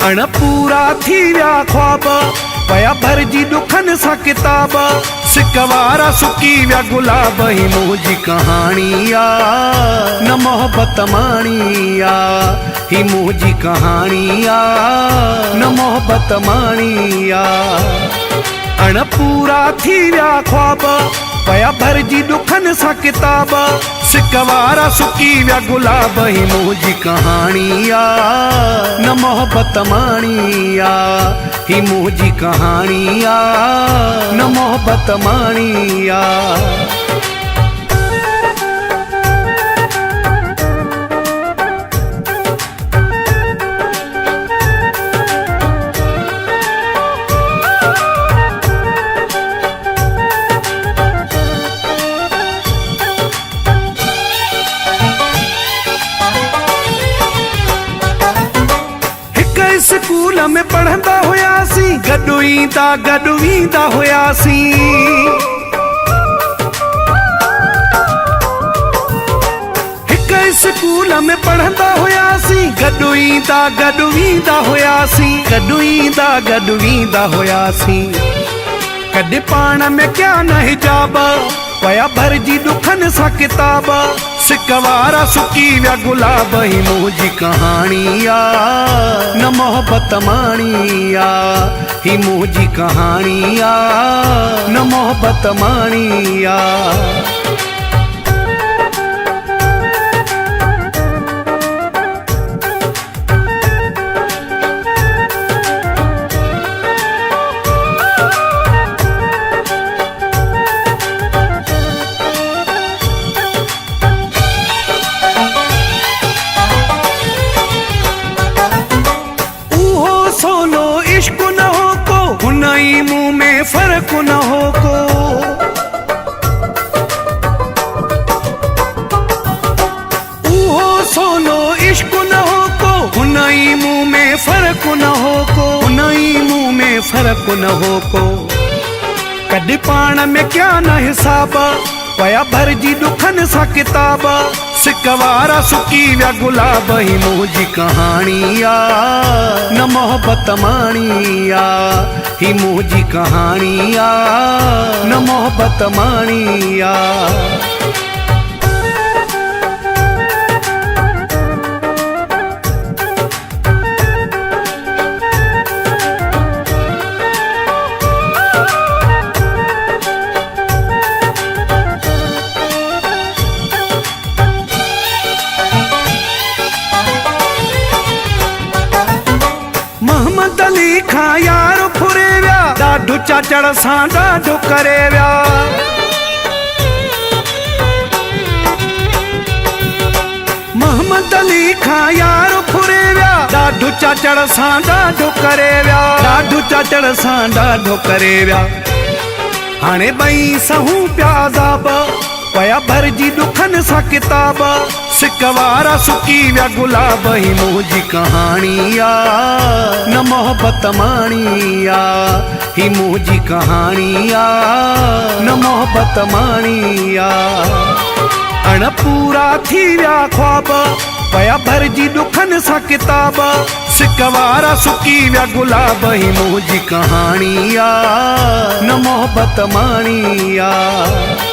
अण पूरा थी विया ख्वाब पया भरजी दुखन सा किताब सिकवारा सुकी विया गुलाब ही मुझी कहानी आ न मोहब्बत माणी आ ही मुझी कहानी आ न मोहब्बत माणी आ अण पूरा थी विया ख्वाब पया भरजी दुखन सा किताब सिकवारा सुकी विया गुलाब ही मुझी कहानी आ न मोहब्बत माणी आ ही मुझी कहानी आ न मोहब्बत माणी आ स्कूल में पढ़ंदा हुयासी गॾु ईंदा हुयासी हिक स्कूल में पढ़ंदा हुयासी गॾु ईंदा हुयासी कॾहिं पाण में क्या न हिजाब पया भरजी दुखन सा किताब सिकवारा सुकी विया गुलाब ही मुझी कहानी आ न मोहब्बत माणी आ ही मुझी कहानी आ न मोहब्बत माणी आ इश्क न हो को हुनई मुंह में फर्क न हो को उहो सोलो इश्क न हो को हुनई मुंह में फर्क न हो को हुनई मुंह में फर्क न हो को कॾहिं पाण में क्या न हिसाब पया भरजी दुखन सा किताब सिकवारा सुकी विया गुलाब ही मुझी कहानी आ न मोहब्बत माणी आ ही मुझी कहानी आ न मोहब्बत माणी आ मोहम्मद अली खां यार फुरे विया ॾाढो चाचड़ सां ॾाढो करे विया मोहम्मद अली खां यार फुरे विया ॾाढो चाचड़ सां ॾाढो करे विया ॾाढो चाचड़ सां ॾाढो करे विया हाणे ॿई सहूं पिया अज़ाब पया भरजी दुखन सा किताब सिकवारा सुकी विया गुलाब ही मुझी कहानी आ न मोहब्बत माणी आ ही मुझी कहानी आ न मोहब्बत माणी आ अण पूरा थी विया ख्वाब पया भरजी दुखन सा किताब सिकवारा सुकी विया गुलाब ही मुझी कहानी आ न मोहब्बत माणी आ